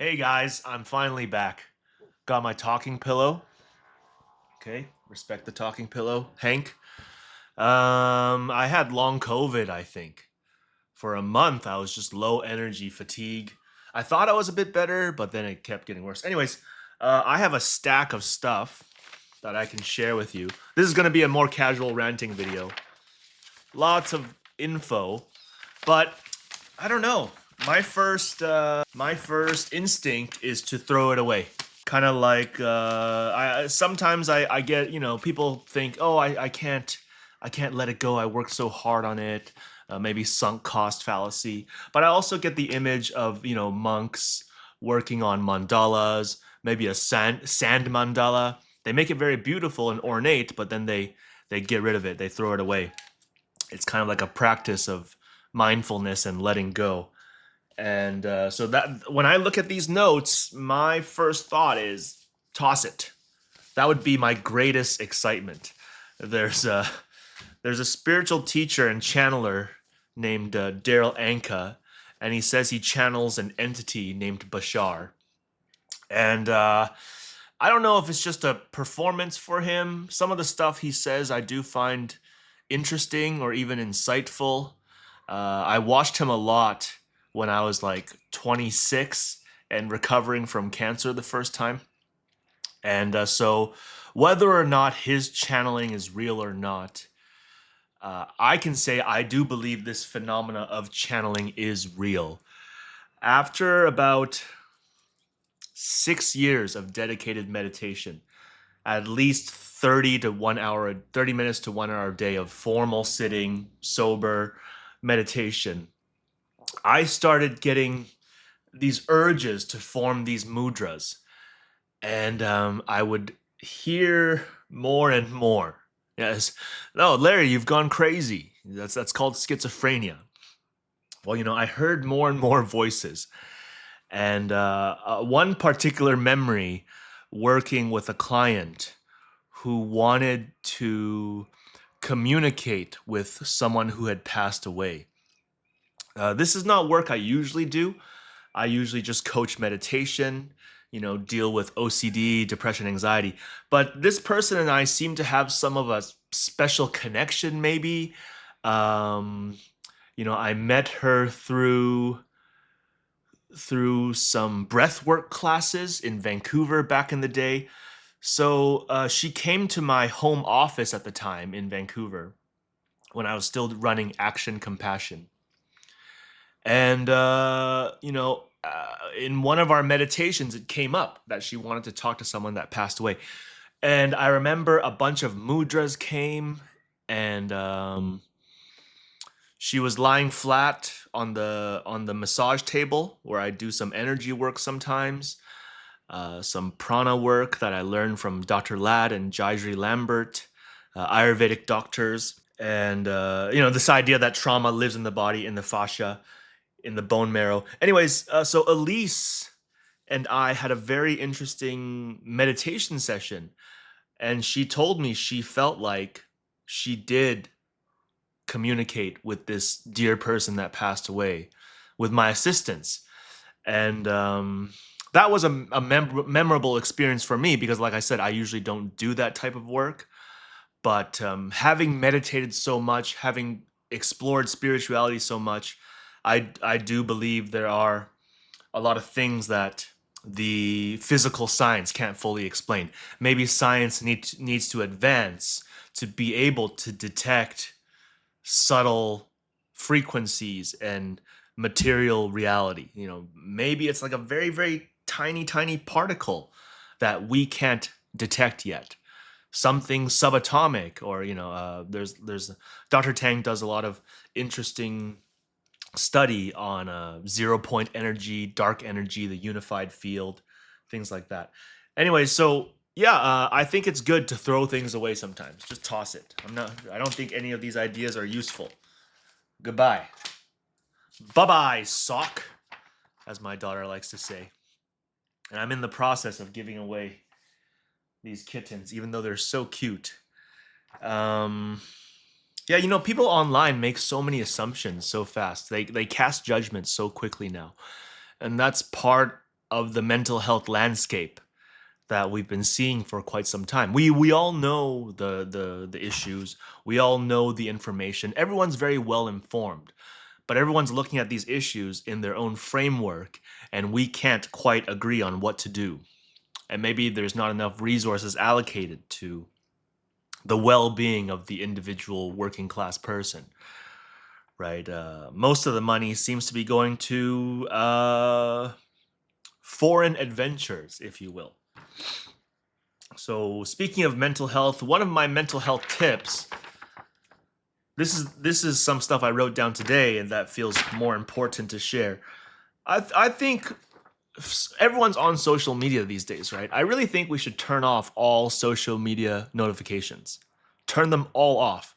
Hey guys, I'm finally back. Got my talking pillow. Okay, respect the talking pillow, Hank. I had long COVID, I think. For a month, I was just low energy, fatigue. I thought I was a bit better, but then it kept getting worse. Anyways, I have a stack of stuff that I can share with you. This is going to be a more casual ranting video. Lots of info, but I don't know. My first instinct is to throw it away. Kind of like I sometimes I get, people think, oh, I can't let it go. I worked so hard on it. Maybe sunk cost fallacy. But I also get the image of, monks working on mandalas, maybe a sand mandala. They make it very beautiful and ornate, but then they get rid of it. They throw it away. It's kind of like a practice of mindfulness and letting go. And so that when I look at these notes, my first thought is toss it. That would be my greatest excitement. There's a there's a spiritual teacher and channeler named Darryl Anka, and he says he channels an entity named Bashar. And I don't know if it's just a performance for him. Some of the stuff he says I do find interesting or even insightful. I watched him a lot when I was like 26 and recovering from cancer the first time. And so, whether or not his channeling is real or not, I can say I do believe this phenomena of channeling is real. After about 6 years of dedicated meditation, at least 30 minutes to 1 hour a day of formal sitting, sober meditation, I started getting these urges to form these mudras. And I would hear more and more. Yes, no, Larry, you've gone crazy. That's called schizophrenia. Well, I heard more and more voices, and one particular memory, working with a client who wanted to communicate with someone who had passed away. This is not work I usually do. I usually just coach meditation, deal with OCD, depression, anxiety. But this person and I seem to have some of a special connection, maybe. Um, I met her through some breathwork classes in Vancouver back in the day. So she came to my home office at the time in Vancouver when I was still running Action Compassion. And, in one of our meditations, it came up that she wanted to talk to someone that passed away. And I remember a bunch of mudras came, and she was lying flat on the massage table where I do some energy work sometimes, some prana work that I learned from Dr. Ladd and Jayashree Lambert, Ayurvedic doctors, and this idea that trauma lives in the body, in the fascia, in the bone marrow. Anyways, so Elise and I had a very interesting meditation session, and she told me she felt like she did communicate with this dear person that passed away with my assistance. And that was a memorable experience for me because, like I said, I usually don't do that type of work. But having meditated so much, having explored spirituality so much, I do believe there are a lot of things that the physical science can't fully explain. Maybe science needs to advance to be able to detect subtle frequencies and material reality. Maybe it's like a very, very tiny, tiny particle that we can't detect yet. Something subatomic, or there's Dr. Tang does a lot of interesting study on zero point energy, dark energy, the unified field, things like that. Anyway, so yeah, I think it's good to throw things away sometimes. Just toss it. I don't think any of these ideas are useful. Goodbye. Bye bye, sock, as my daughter likes to say. And I'm in the process of giving away these kittens, even though they're so cute. Um, Yeah, people online make so many assumptions so fast. They cast judgment so quickly now. And that's part of the mental health landscape that we've been seeing for quite some time. We all know the issues. We all know the information. Everyone's very well informed, but everyone's looking at these issues in their own framework, and we can't quite agree on what to do. And maybe there's not enough resources allocated to the well-being of the individual working class person, right? Most of the money seems to be going to foreign adventures, if you will. So speaking of mental health, one of my mental health tips, this is some stuff I wrote down today and that feels more important to share. I think everyone's on social media these days, right? I really think we should turn off all social media notifications. Turn them all off.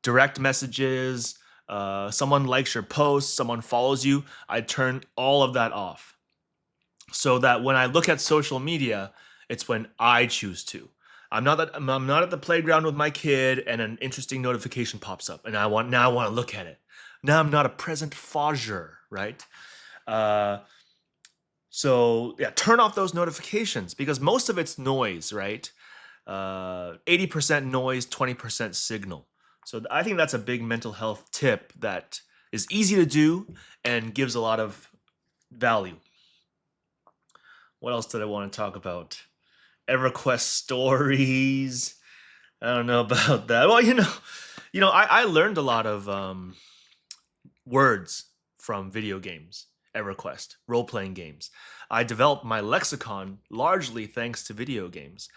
Direct messages, someone likes your post, someone follows you, I turn all of that off. So that when I look at social media, it's when I choose to. I'm not at the playground with my kid and an interesting notification pops up and I want to look at it. Now I'm not a present foger, right? Uh, so yeah, turn off those notifications because most of it's noise, right? 80% noise, 20% signal. So I think that's a big mental health tip that is easy to do and gives a lot of value. What else did I want to talk about? EverQuest stories. I don't know about that. Well, I learned a lot of words from video games, EverQuest, role playing games. I developed my lexicon largely thanks to video games.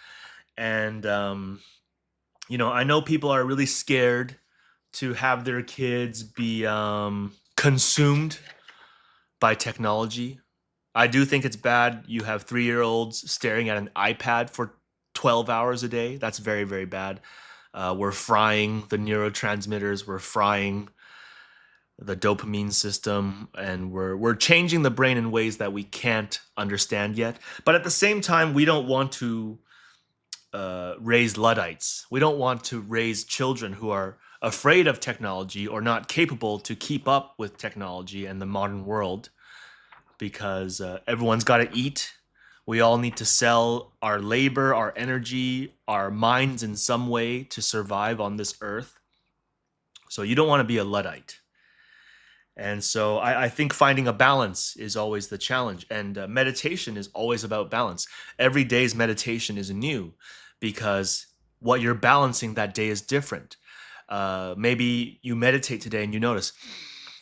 And, I know people are really scared to have their kids be consumed by technology. I do think it's bad. You have 3-year-olds staring at an iPad for 12 hours a day. That's very, very bad. We're frying the neurotransmitters. We're frying the dopamine system, and we're changing the brain in ways that we can't understand yet. But at the same time, we don't want to raise Luddites. We don't want to raise children who are afraid of technology or not capable to keep up with technology and the modern world, because everyone's got to eat. We all need to sell our labor, our energy, our minds in some way to survive on this earth. So you don't want to be a Luddite. And so I think finding a balance is always the challenge. And meditation is always about balance. Every day's meditation is new because what you're balancing that day is different. Maybe you meditate today and you notice,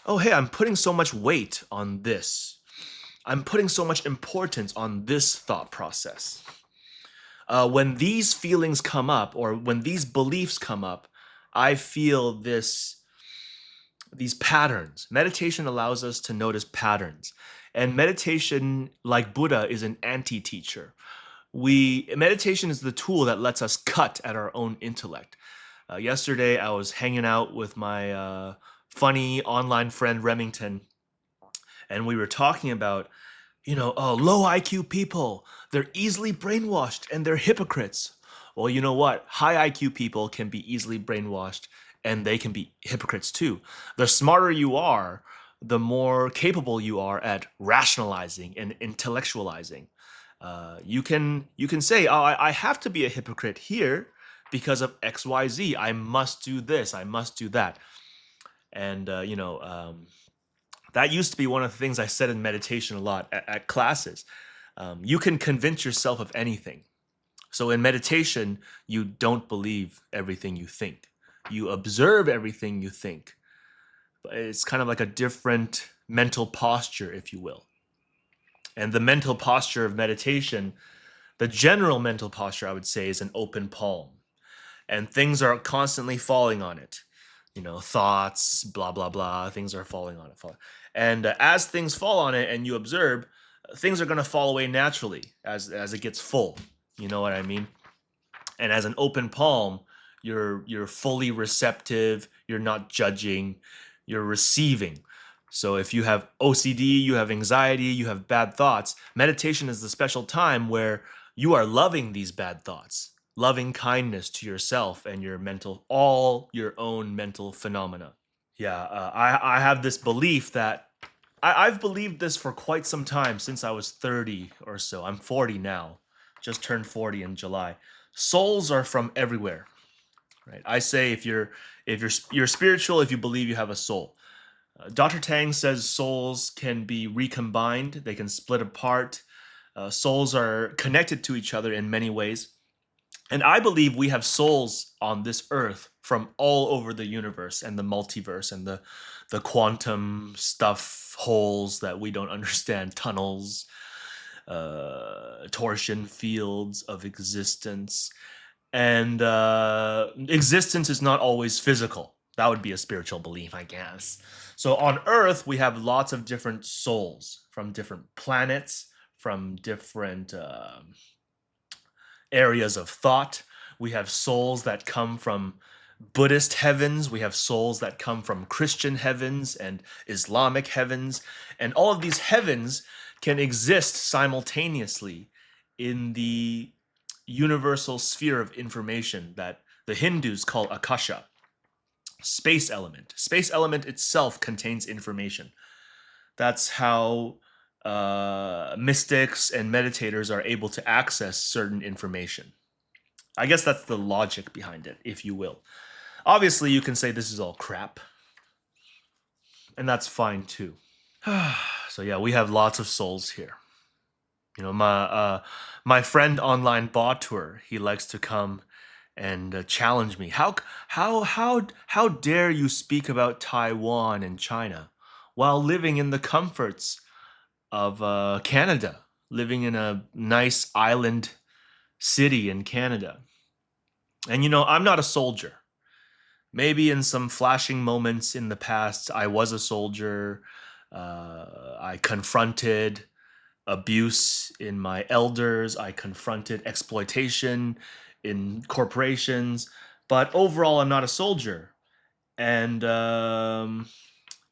oh, hey, I'm putting so much weight on this. I'm putting so much importance on this thought process. When these feelings come up or when these beliefs come up, I feel these patterns. Meditation allows us to notice patterns. And meditation, like Buddha, is an anti-teacher. Meditation is the tool that lets us cut at our own intellect. Yesterday, I was hanging out with my funny online friend Remington, and we were talking about, low IQ people, they're easily brainwashed and they're hypocrites. Well, you know what? High IQ people can be easily brainwashed and they can be hypocrites too. The smarter you are, the more capable you are at rationalizing and intellectualizing. You can say, oh, I have to be a hypocrite here because of XYZ. I must do this. I must do that. And, that used to be one of the things I said in meditation a lot at classes. You can convince yourself of anything. So in meditation, you don't believe everything you think. You observe everything you think. But it's kind of like a different mental posture, if you will. And the mental posture of meditation, the general mental posture, I would say, is an open palm. And things are constantly falling on it. Thoughts, blah, blah, blah, things are falling on it. And as things fall on it and you observe, things are going to fall away naturally as it gets full. You know what I mean? And as an open palm, you're fully receptive, you're not judging, you're receiving. So if you have OCD, you have anxiety, you have bad thoughts, meditation is the special time where you are loving these bad thoughts, loving kindness to yourself and all your own mental phenomena. Yeah, I have this belief that I've believed this for quite some time, since I was 30 or so. I'm 40 now, just turned 40 in July. Souls are from everywhere, right? I say if you're spiritual, if you believe you have a soul. Dr. Tang says souls can be recombined, they can split apart. Souls are connected to each other in many ways. And I believe we have souls on this earth from all over the universe and the multiverse and the quantum stuff, holes that we don't understand, tunnels, torsion fields of existence. And existence is not always physical. That would be a spiritual belief, I guess. So on Earth, we have lots of different souls from different planets, from different areas of thought. We have souls that come from Buddhist heavens. We have souls that come from Christian heavens and Islamic heavens. And all of these heavens can exist simultaneously in the universal sphere of information that the Hindus call akasha. Space element. Space element itself contains information. That's how mystics and meditators are able to access certain information. I guess that's the logic behind it, if you will. Obviously, you can say this is all crap, and that's fine too. So yeah, we have lots of souls here. You know, my friend online bot tour, he likes to come and challenge me. How dare you speak about Taiwan and China while living in the comforts of Canada, living in a nice island city in Canada? And you know, I'm not a soldier. Maybe in some flashing moments in the past, I was a soldier. I confronted abuse in my elders. I confronted exploitation in corporations. But overall, I'm not a soldier. And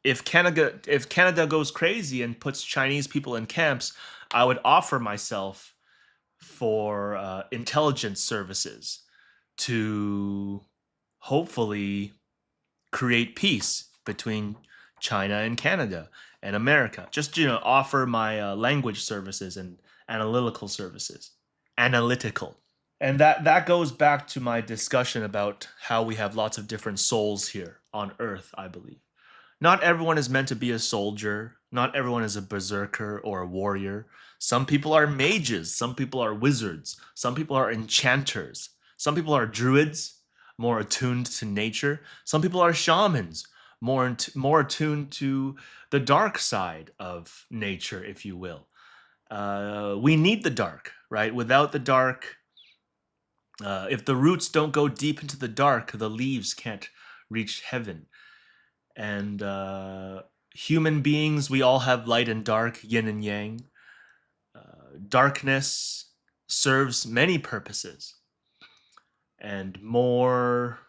if Canada goes crazy and puts Chinese people in camps, I would offer myself for intelligence services to hopefully create peace between China and Canada and America. Just, you know, offer my language services and analytical services. Analytical. And that goes back to my discussion about how we have lots of different souls here on Earth, I believe. Not everyone is meant to be a soldier. Not everyone is a berserker or a warrior. Some people are mages. Some people are wizards. Some people are enchanters. Some people are druids, more attuned to nature. Some people are shamans, more attuned to the dark side of nature, if you will. We need the dark, right? Without the dark, if the roots don't go deep into the dark, the leaves can't reach heaven. And human beings, we all have light and dark, yin and yang. Darkness serves many purposes, and more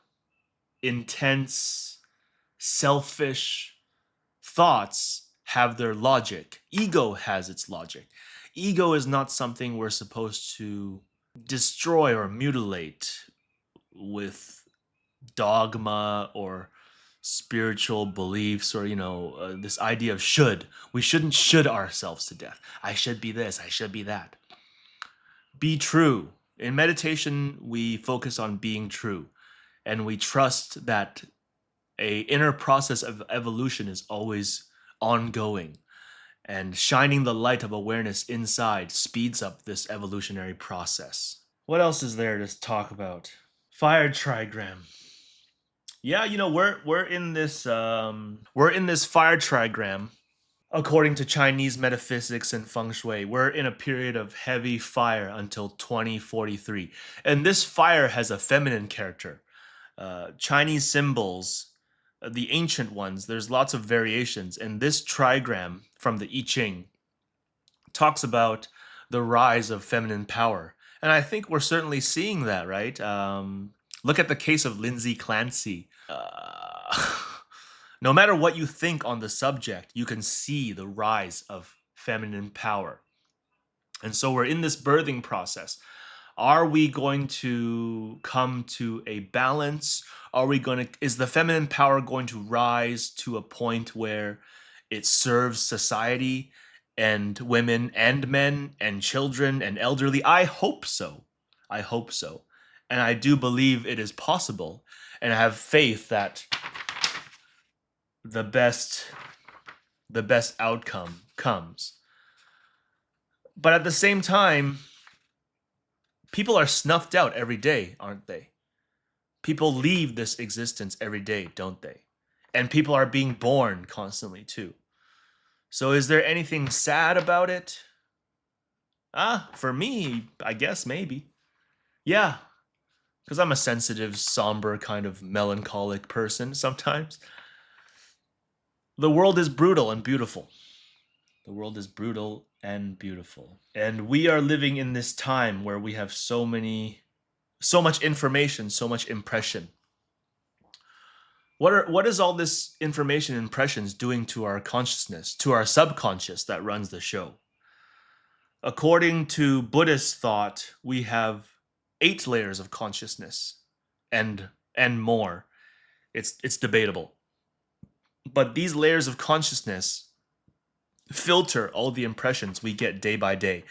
intense, selfish thoughts have their logic. Ego has its logic. Ego is not something we're supposed to destroy or mutilate with dogma or spiritual beliefs, or, you know, this idea of should. We shouldn't should ourselves to death. I should be this, I should be that. Be true. In meditation, we focus on being true, and we trust that a inner process of evolution is always ongoing, and shining the light of awareness inside speeds up this evolutionary process. What else is there to talk about? Fire trigram. Yeah, you know, we're in this fire trigram. According to Chinese metaphysics and feng shui, we're in a period of heavy fire until 2043. And this fire has a feminine character. Chinese symbols, the ancient ones, there's lots of variations. And this trigram from the I Ching talks about the rise of feminine power. And I think we're certainly seeing that, right? Look at the case of Lindsay Clancy. No matter what you think on the subject, you can see the rise of feminine power. And so we're in this birthing process. Are we going to come to a balance? Is the feminine power going to rise to a point where it serves society and women and men and children and elderly? I hope so. I hope so. And I do believe it is possible. And I have faith that the best the best outcome comes. But at the same time, people are snuffed out every day, aren't they? People leave this existence every day, don't they? And people are being born constantly too. So is there anything sad about it? For me, I guess maybe. Yeah, because I'm a sensitive, somber, kind of melancholic person sometimes. The world is brutal and beautiful. The world is brutal and beautiful. And we are living in this time where we have so much information, so much impression. What is all this information and impressions doing to our consciousness, to our subconscious that runs the show? According to Buddhist thought, we have 8 layers of consciousness and more. It's debatable. But these layers of consciousness filter all the impressions we get day by day.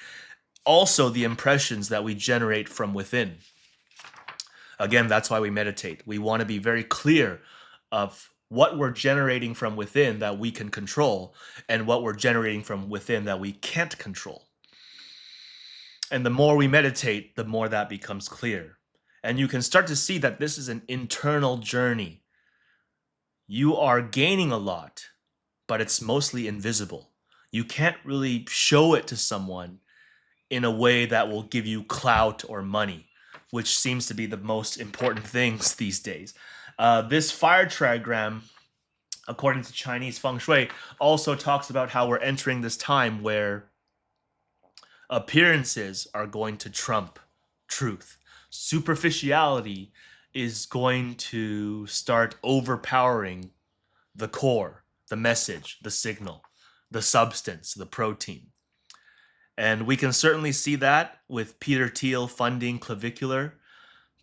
Also the impressions that we generate from within. Again, that's why we meditate. We want to be very clear of what we're generating from within that we can control and what we're generating from within that we can't control. And the more we meditate, the more that becomes clear. And you can start to see that this is an internal journey. You are gaining a lot, but it's mostly invisible. You can't really show it to someone in a way that will give you clout or money, which seems to be the most important things these days. This fire trigram, according to Chinese feng shui, also talks about how we're entering this time where appearances are going to trump truth. Superficiality is going to start overpowering the core, the message, the signal, the substance, the protein. And we can certainly see that with Peter Thiel funding Clavicular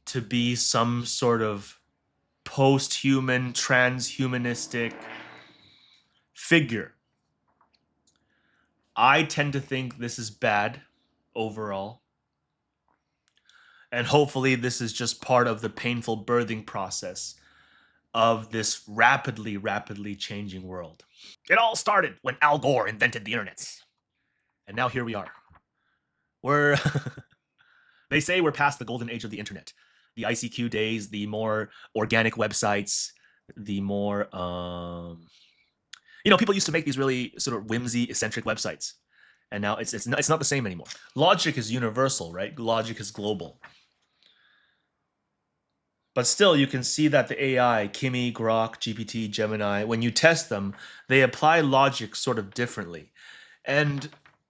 to be some sort of post-human, transhumanistic figure. I tend to think this is bad overall. And hopefully this is just part of the painful birthing process of this rapidly changing world. It all started when Al Gore invented the internet. And now here we are. We're They say we're past the golden age of the internet. The ICQ days, the more organic websites, the more people used to make these really sort of whimsy, eccentric websites. And now it's not the same anymore. Logic is universal, right? Logic is global. But still, you can see that the AI, Kimi, Grok, GPT, Gemini, when you test them, they apply logic sort of differently. And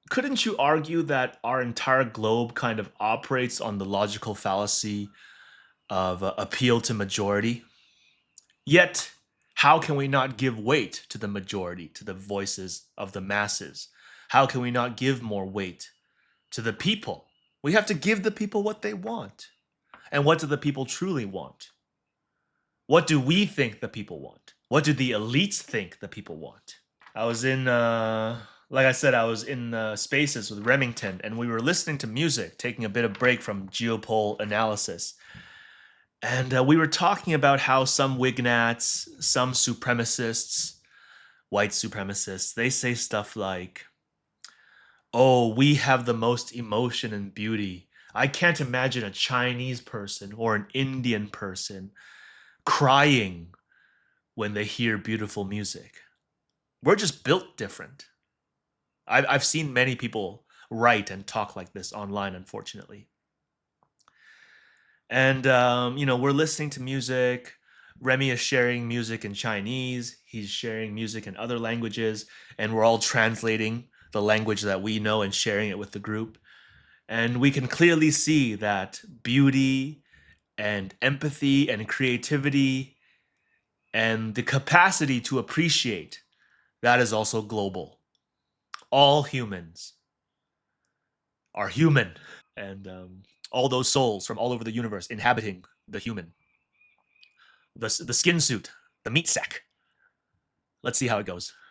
couldn't you argue that our entire globe kind of operates on the logical fallacy of appeal to majority? Yet, how can we not give weight to the majority, to the voices of the masses? How can we not give more weight to the people? We have to give the people what they want. And what do the people truly want? What do we think the people want? What do the elites think the people want? I was in, like I said, I was in Spaces with Remington, and we were listening to music, taking a bit of break from geopol analysis. And we were talking about how some wignats, some supremacists, white supremacists, they say stuff like, oh, we have the most emotion and beauty. I can't imagine a Chinese person or an Indian person crying when they hear beautiful music. We're just built different. I've seen many people write and talk like this online, unfortunately. And, we're listening to music. Remy is sharing music in Chinese. He's sharing music in other languages. And we're all translating the language that we know and sharing it with the group. And we can clearly see that beauty and empathy and creativity and the capacity to appreciate, that is also global. All humans are human. And all those souls from all over the universe inhabiting the human, the skin suit, the meat sack. Let's see how it goes.